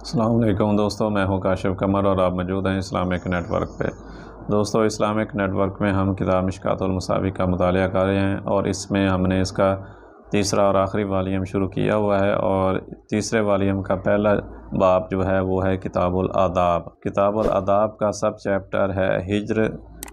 السلام علیکم دوستوں، میں ہوں کاشف قمر اور آپ موجود ہیں اسلامک نیٹ ورک پہ۔ دوستوں، اسلامک نیٹ ورک میں ہم کتاب مشکوٰۃ المصابیح کا مطالعہ کر رہے ہیں اور اس میں ہم نے اس کا تیسرا اور آخری والیوم شروع کیا ہوا ہے، اور تیسرے والیوم کا پہلا باب جو ہے وہ ہے کتاب الآداب۔ کتاب الآداب کا سب چیپٹر ہے ہجر،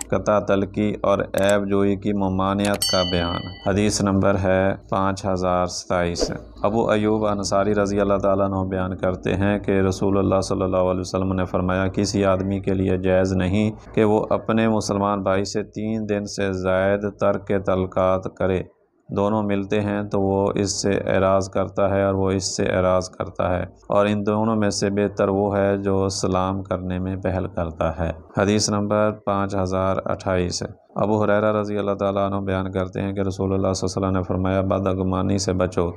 قطع تلقی اور عیب جوئی کی ممانعت کا بیان۔ حدیث نمبر ہے 5027۔ ابو ایوب انصاری رضی اللہ تعالیٰ عنہ بیان کرتے ہیں کہ رسول اللہ صلی اللہ علیہ وسلم نے فرمایا، کسی آدمی کے لیے جائز نہیں کہ وہ اپنے مسلمان بھائی سے 3 دن سے زائد ترک تعلقات کرے۔ دونوں ملتے ہیں تو وہ اس سے اعراض کرتا ہے اور وہ اس سے اعراض کرتا ہے، اور ان دونوں میں سے بہتر وہ ہے جو سلام کرنے میں پہل کرتا ہے۔ حدیث نمبر 5028۔ ابو ہریرہ رضی اللہ تعالیٰ عنہ بیان کرتے ہیں کہ رسول اللہ صلی اللہ علیہ وسلم نے فرمایا، بدگمانی سے بچو،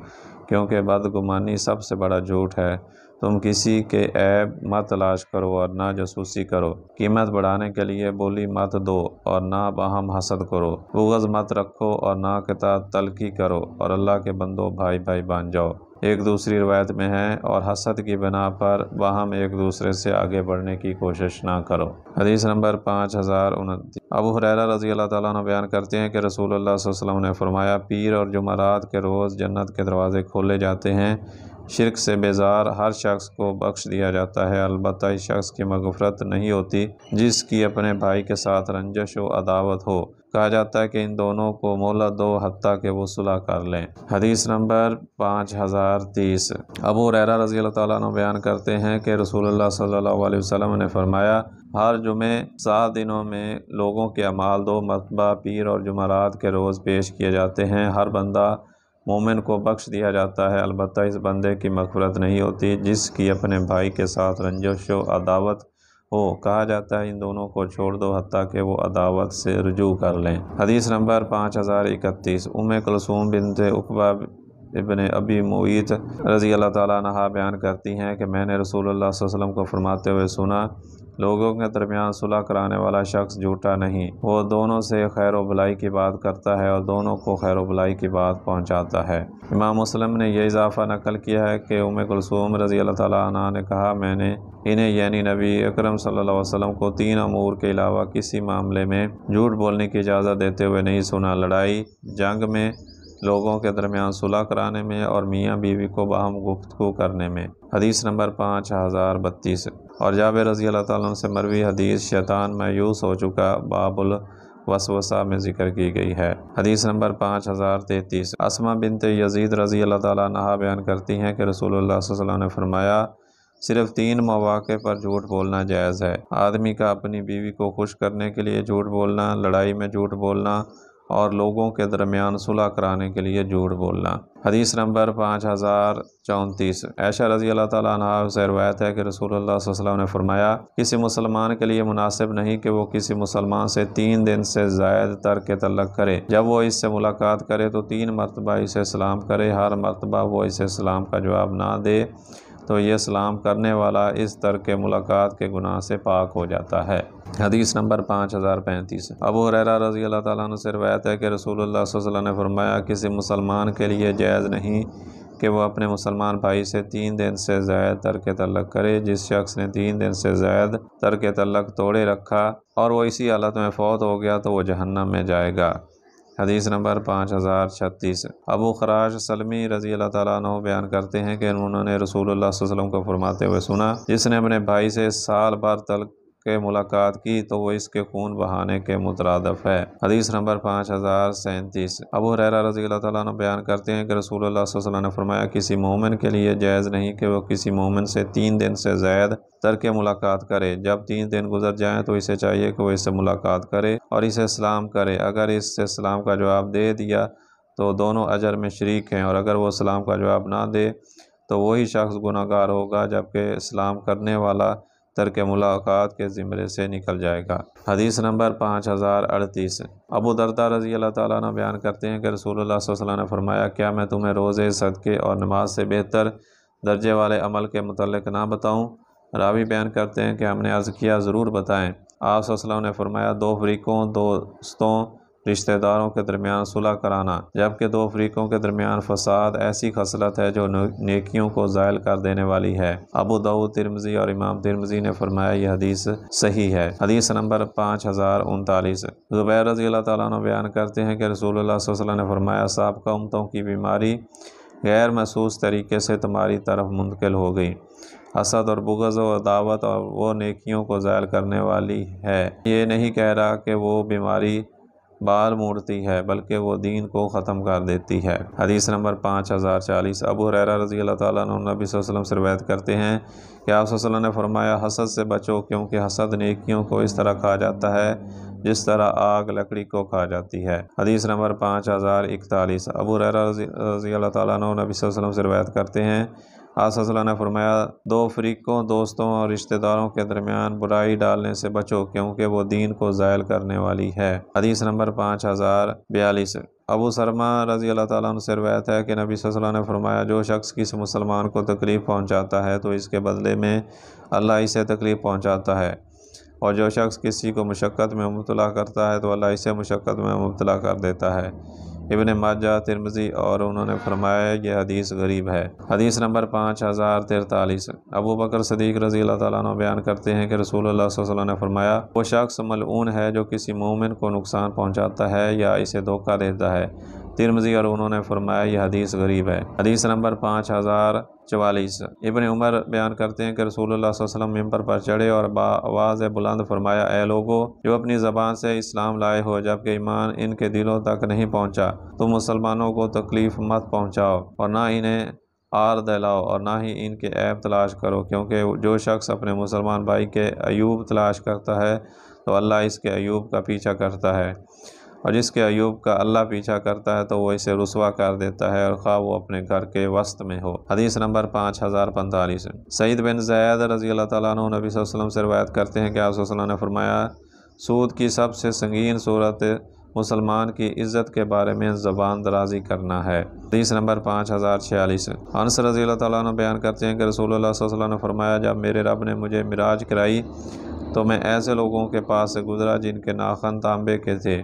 کیونکہ بدگمانی سب سے بڑا جھوٹ ہے۔ تم کسی کے عیب مت تلاش کرو اور نہ جاسوسی کرو۔ قیمت بڑھانے کے لیے بولی مت دو اور نہ باہم حسد کرو۔ بغض مت رکھو اور نہ قطع تلقی کرو، اور اللہ کے بندو بھائی بھائی بن جاؤ۔ ایک دوسری روایت میں ہے، اور حسد کی بنا پر باہم ایک دوسرے سے آگے بڑھنے کی کوشش نہ کرو۔ حدیث نمبر 5029۔ ابو ہریرہ رضی اللہ تعالیٰ عنہ بیان کرتے ہیں کہ رسول اللہ صلی اللہ علیہ وسلم نے فرمایا، پیر اور جمعرات کے روز جنت کے دروازے کھولے جاتے ہیں۔ شرک سے بیزار ہر شخص کو بخش دیا جاتا ہے، البتہ اس شخص کی مغفرت نہیں ہوتی جس کی اپنے بھائی کے ساتھ رنجش و عداوت ہو۔ کہا جاتا ہے کہ ان دونوں کو مہلت دو حتیٰ کہ وہ صلح کر لیں۔ حدیث نمبر 5030۔ ابو ہریرہ رضی اللہ تعالیٰ عنہ بیان کرتے ہیں کہ رسول اللہ صلی اللہ علیہ وسلم نے فرمایا، ہر جمعے 7 دنوں میں لوگوں کے اعمال 2 مرتبہ پیر اور جمعرات کے روز پیش کیے جاتے ہیں۔ ہر بندہ مومن کو بخش دیا جاتا ہے، البتہ اس بندے کی مغفرت نہیں ہوتی جس کی اپنے بھائی کے ساتھ رنجش و عداوت ہو۔ کہا جاتا ہے ان دونوں کو چھوڑ دو حتیٰ کہ وہ عداوت سے رجوع کر لیں۔ حدیث نمبر 5031۔ کلثوم بنت عقبہ ابن ابی معیط رضی اللہ تعالیٰ عنہ بیان کرتی ہیں کہ میں نے رسول اللہ صلی اللہ علیہ وسلم کو فرماتے ہوئے سنا، لوگوں کے درمیان صلح کرانے والا شخص جھوٹا نہیں، وہ دونوں سے خیر و بھلائی کی بات کرتا ہے اور دونوں کو خیر و بھلائی کی بات پہنچاتا ہے۔ امام مسلم نے یہ اضافہ نقل کیا ہے کہ کلثوم رضی اللہ تعالیٰ عنہ نے کہا، میں نے انہیں یعنی نبی اکرم صلی اللہ علیہ وسلم کو 3 امور کے علاوہ کسی معاملے میں جھوٹ بولنے کی اجازت دیتے ہوئے نہیں سنا: لڑائی جنگ میں، لوگوں کے درمیان صلح کرانے میں، اور میاں بیوی کو باہم گفتگو کرنے میں۔ حدیث نمبر 5032۔ اور جابر رضی اللہ تعالیٰ عنہ سے مروی حدیث شیطان مایوس ہو چکا باب الوسوسہ میں ذکر کی گئی ہے۔ حدیث نمبر 5033۔ اسماء بنت یزید رضی اللہ تعالیٰ عنہ بیان کرتی ہیں کہ رسول اللہ صلی اللہ علیہ وسلم نے فرمایا، صرف 3 مواقع پر جھوٹ بولنا جائز ہے: آدمی کا اپنی بیوی کو خوش کرنے کے لیے جھوٹ بولنا، لڑائی میں جھوٹ بولنا، اور لوگوں کے درمیان صلح کرانے کے لیے جھوٹ بولنا۔ حدیث نمبر 5034۔ عائشہ رضی اللہ تعالیٰ عنہ سے روایت ہے کہ رسول اللہ صلی اللہ علیہ وسلم نے فرمایا، کسی مسلمان کے لیے مناسب نہیں کہ وہ کسی مسلمان سے 3 دن سے زائد ترک تعلق کرے۔ جب وہ اس سے ملاقات کرے تو 3 مرتبہ اسے سلام کرے۔ ہر مرتبہ وہ اسے سلام کا جواب نہ دے تو یہ سلام کرنے والا اس ترک ملاقات کے گناہ سے پاک ہو جاتا ہے۔ حدیث نمبر 5035۔ ابو ہریرہ رضی اللہ تعالیٰ عنہ سے روایت ہے کہ رسول اللہ صلی اللہ علیہ وسلم نے فرمایا، کسی مسلمان کے لیے جائز نہیں کہ وہ اپنے مسلمان بھائی سے 3 دن سے زائد ترک تعلق کرے۔ جس شخص نے 3 دن سے زائد ترک تعلق توڑے رکھا اور وہ اسی حالت میں فوت ہو گیا تو وہ جہنم میں جائے گا۔ حدیث نمبر 5036۔ ابو خراش سلمی رضی اللہ تعالیٰ عنہ بیان کرتے ہیں کہ انہوں نے رسول اللہ صلی اللہ علیہ وسلم کو فرماتے ہوئے سنا، جس نے اپنے بھائی سے سال بھر تلک ملاقات کی تو وہ اس کے خون بہانے کے مترادف ہے۔ حدیث نمبر 5037۔ ابو ہریرہ رضی اللہ تعالیٰ عنہ بیان کرتے ہیں کہ رسول اللہ صلی اللہ علیہ وسلم نے فرمایا، کسی مومن کے لیے جائز نہیں کہ وہ کسی مومن سے 3 دن سے زائد ترک ملاقات کرے۔ جب 3 دن گزر جائیں تو اسے چاہیے کہ وہ اس سے ملاقات کرے اور اسے سلام کرے۔ اگر اس سے سلام کا جواب دے دیا تو دونوں اجر میں شریک ہیں، اور اگر وہ سلام کا جواب نہ دے تو وہی شخص گناہ گار ہوگا، جبکہ سلام کرنے والا ترک ملاقات کے زمرے سے نکل جائے گا۔ حدیث نمبر 5038۔ ابو درداء رضی اللہ تعالیٰ عنہ بیان کرتے ہیں کہ رسول اللہ صلی اللہ علیہ وسلم نے فرمایا، کیا میں تمہیں روزے، صدقے اور نماز سے بہتر درجے والے عمل کے متعلق نہ بتاؤں؟ راوی بیان کرتے ہیں کہ ہم نے عرض کیا، ضرور بتائیں۔ آپ صلی اللہ علیہ وسلم نے فرمایا، 2 فریقوں، دوستوں رشتہ داروں کے درمیان صلح کرانا، جبکہ دو فریقوں کے درمیان فساد ایسی خصلت ہے جو نیکیوں کو زائل کر دینے والی ہے۔ ابو داؤد، ترمذی اور امام ترمذی نے فرمایا یہ حدیث صحیح ہے۔ حدیث نمبر 5039۔ زبیر رضی اللہ تعالیٰ عنہ بیان کرتے ہیں کہ رسول اللہ صلی اللہ علیہ وسلم نے فرمایا سابقہ امتوں کی بیماری غیر محسوس طریقے سے تمہاری طرف منتقل ہو گئی۔ حسد اور بغض و عداوت اور وہ نیکیوں کو زائل کرنے والی ہے۔ یہ نہیں کہہ رہا کہ وہ بیماری بال موڑتی ہے، بلکہ وہ دین کو ختم کر دیتی ہے۔ حدیث نمبر 5040۔ ابو ہریرہ رضی اللہ تعالیٰ عنہ نبی صلی اللہ علیہ وسلم سے روایت کرتے ہیں کہ آپ صلی اللہ علیہ وسلم نے فرمایا حسد سے بچو، کیونکہ حسد نیکیوں کو اس طرح کھا جاتا ہے جس طرح آگ لکڑی کو کھا جاتی ہے۔ حدیث نمبر 5041۔ ابو ہریرہ رضی اللہ تعالیٰ عنہ نبی صلی اللہ علیہ وسلم سے روایت کرتے ہیں آپ صلی اللہ علیہ وسلم نے فرمایا دو فریقوں، دوستوں اور رشتہ داروں کے درمیان برائی ڈالنے سے بچو، کیونکہ وہ دین کو زائل کرنے والی ہے۔ حدیث نمبر 5042۔ ابو سلمہ رضی اللہ تعالیٰ عنہ سے روایت ہے کہ نبی صلی اللہ علیہ وسلم نے فرمایا جو شخص کسی مسلمان کو تکلیف پہنچاتا ہے تو اس کے بدلے میں اللہ اسے تکلیف پہنچاتا ہے، اور جو شخص کسی کو مشقت میں مبتلا کرتا ہے تو اللہ اسے مشقت میں مبتلا کر دیتا ہے۔ ابن ماجہ، ترمذی اور انہوں نے فرمایا یہ حدیث غریب ہے۔ حدیث نمبر 5043۔ ابو بکر صدیق رضی اللہ تعالیٰ عنہ بیان کرتے ہیں کہ رسول اللہ صلی اللہ علیہ وسلم نے فرمایا وہ شخص ملعون ہے جو کسی مومن کو نقصان پہنچاتا ہے یا اسے دھوکہ دیتا ہے۔ ترمذی اور انہوں نے فرمایا یہ حدیث غریب ہے۔ حدیث نمبر 5044۔ ابن عمر بیان کرتے ہیں کہ رسول اللہ صلی اللہ علیہ وسلم ممبر پر چڑھے اور بآواز بلند فرمایا اے لوگو جو اپنی زبان سے اسلام لائے ہو جبکہ ایمان ان کے دلوں تک نہیں پہنچا، تم مسلمانوں کو تکلیف مت پہنچاؤ اور نہ انہیں آر دلاؤ اور نہ ہی ان کے عیب تلاش کرو، کیونکہ جو شخص اپنے مسلمان بھائی کے عیوب تلاش کرتا ہے تو اللہ اس کے عیوب کا پیچھا کرتا ہے، اور جس کے عیوب کا اللہ پیچھا کرتا ہے تو وہ اسے رسوا کر دیتا ہے، اور خواہ وہ اپنے گھر کے وسط میں ہو۔ حدیث نمبر 5045۔ سعید بن زید رضی اللہ تعالیٰ عنہ نبی صلی اللہ علیہ وسلم سے روایت کرتے ہیں کہ آپ صلی اللہ علیہ وسلم نے فرمایا سود کی سب سے سنگین صورت مسلمان کی عزت کے بارے میں زبان درازی کرنا ہے۔ حدیث نمبر 5046۔ انس رضی اللہ تعالیٰ عنہ بیان کرتے ہیں کہ رسول اللہ صلی اللہ علیہ وسلم نے فرمایا جب میرے رب نے مجھے معراج کرائی تو میں ایسے لوگوں کے پاس سے گزرا جن کے ناخن تانبے کے تھے،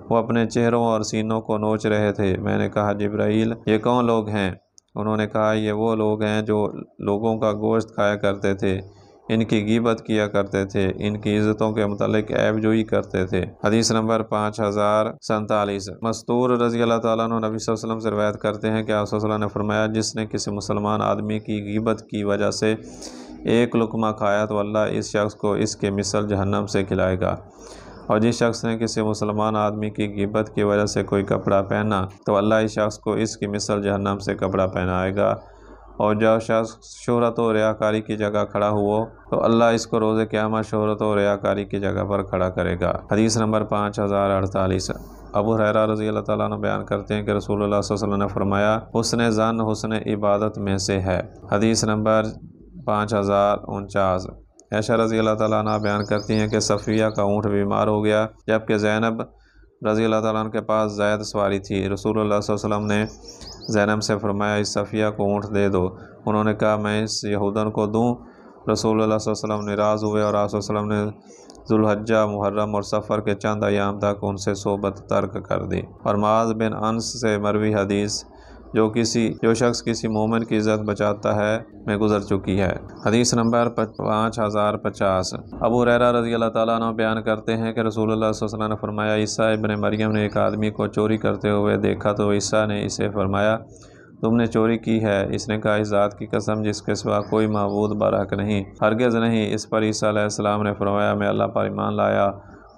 وہ اپنے چہروں اور سینوں کو نوچ رہے تھے۔ میں نے کہا جبرائیل یہ کون لوگ ہیں؟ انہوں نے کہا یہ وہ لوگ ہیں جو لوگوں کا گوشت کھایا کرتے تھے، ان کی غیبت کیا کرتے تھے، ان کی عزتوں کے متعلق عیب جوئی کرتے تھے۔ حدیث نمبر 5047۔ مستور رضی اللہ تعالیٰ عنہ نبی صلی اللہ علیہ وسلم سے روایت کرتے ہیں کہ آپ صلی اللہ علیہ وسلم نے فرمایا جس نے کسی مسلمان آدمی کی غیبت کی وجہ سے ایک لقمہ کھایا تو اللہ اس شخص کو اس کے مثل جہنم سے کھلائے گا، اور جس شخص نے کسی مسلمان آدمی کی غیبت کی وجہ سے کوئی کپڑا پہنا تو اللہ اس شخص کو اس کی مثل جہنم سے کپڑا پہنائے گا، اور جو شخص شہرت و ریاکاری کی جگہ کھڑا ہو تو اللہ اس کو روز قیامت شہرت و ریاکاری کی جگہ پر کھڑا کرے گا۔ حدیث نمبر 5048۔ ابو ہریرہ رضی اللہ تعالیٰ عنہ بیان کرتے ہیں کہ رسول اللہ صلی اللہ علیہ وسلم نے فرمایا حسن ظن حسن عبادت میں سے ہے۔ حدیث نمبر 5049۔ عائشہ رضی اللہ تعالیٰ عنہ بیان کرتی ہیں کہ صفیہ کا اونٹ بیمار ہو گیا جبکہ زینب رضی اللہ تعالیٰ عنہ کے پاس زید سواری تھی۔ رسول اللہ صلی اللہ علیہ وسلم نے زینب سے فرمایا اس صفیہ کو اونٹ دے دو۔ انہوں نے کہا میں اس یہودن کو دوں؟ رسول اللہ صلی اللہ علیہ وسلم ناراض ہوئے اور آپ صلی اللہ علیہ وسلم نے ذوالحجہ، محرم اور سفر کے چند ایام تک ان سے صحبت ترک کر دی۔ اور معاذ بن انس سے مروی حدیث جو شخص کسی مومن کی عزت بچاتا ہے میں گزر چکی ہے۔ حدیث نمبر 5050۔ ابو ہریرہ رضی اللہ تعالیٰ عنہ بیان کرتے ہیں کہ رسول اللہ صلی اللہ علیہ وسلم نے فرمایا عیسیٰ ابن مریم نے ایک آدمی کو چوری کرتے ہوئے دیکھا تو عیسیٰ نے اسے فرمایا تم نے چوری کی ہے؟ اس نے کہا اس ذات کی قسم جس کے سوا کوئی معبود برحق نہیں، ہرگز نہیں۔ اس پر عیسیٰ علیہ السلام نے فرمایا میں اللہ پر ایمان لایا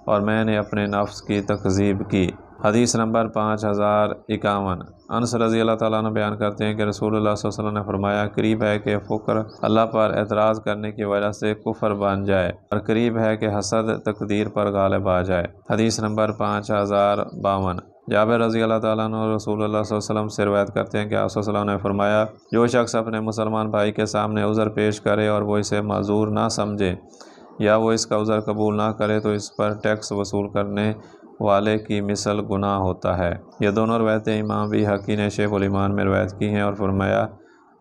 اور میں نے اپنے نفس کی تکذیب کی۔ حدیث نمبر 5051۔ انس رضی اللہ تعالیٰ عنہ بیان کرتے ہیں کہ رسول اللہ صلی اللہ علیہ وسلم نے فرمایا قریب ہے کہ فقر اللہ پر اعتراض کرنے کی وجہ سے کفر بن جائے، اور قریب ہے کہ حسد تقدیر پر غالب آ جائے۔ حدیث نمبر 5052۔ جابر رضی اللہ تعالیٰ عنہ رسول اللہ صلی اللہ علیہ وسلم سے روایت کرتے ہیں کہ آپ صلی اللہ علیہ وسلم نے فرمایا جو شخص اپنے مسلمان بھائی کے سامنے عذر پیش کرے اور وہ اسے معذور نہ سمجھے یا وہ اس کا عذر قبول نہ کرے تو اس پر ٹیکس وصول کرنے والے کی مثل گناہ ہوتا ہے۔ یہ دونوں روایتیں امام بیہقی نے شیخ الایمان میں روایت کی ہیں اور فرمایا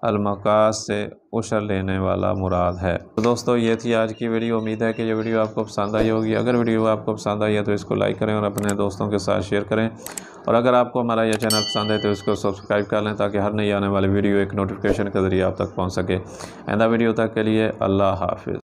المقاص سے عشر لینے والا مراد ہے۔ تو دوستو یہ تھی آج کی ویڈیو، امید ہے کہ یہ ویڈیو آپ کو پسند آئی ہوگی۔ اگر ویڈیو آپ کو پسند آئی ہے تو اس کو لائک کریں اور اپنے دوستوں کے ساتھ شیئر کریں، اور اگر آپ کو ہمارا یہ چینل پسند ہے تو اس کو سبسکرائب کر لیں تاکہ ہر نئی آنے والی ویڈیو ایک نوٹیفیکیشن کے ذریعے آپ تک پہنچ سکے۔ آئندہ ویڈیو تک کے لیے اللہ حافظ۔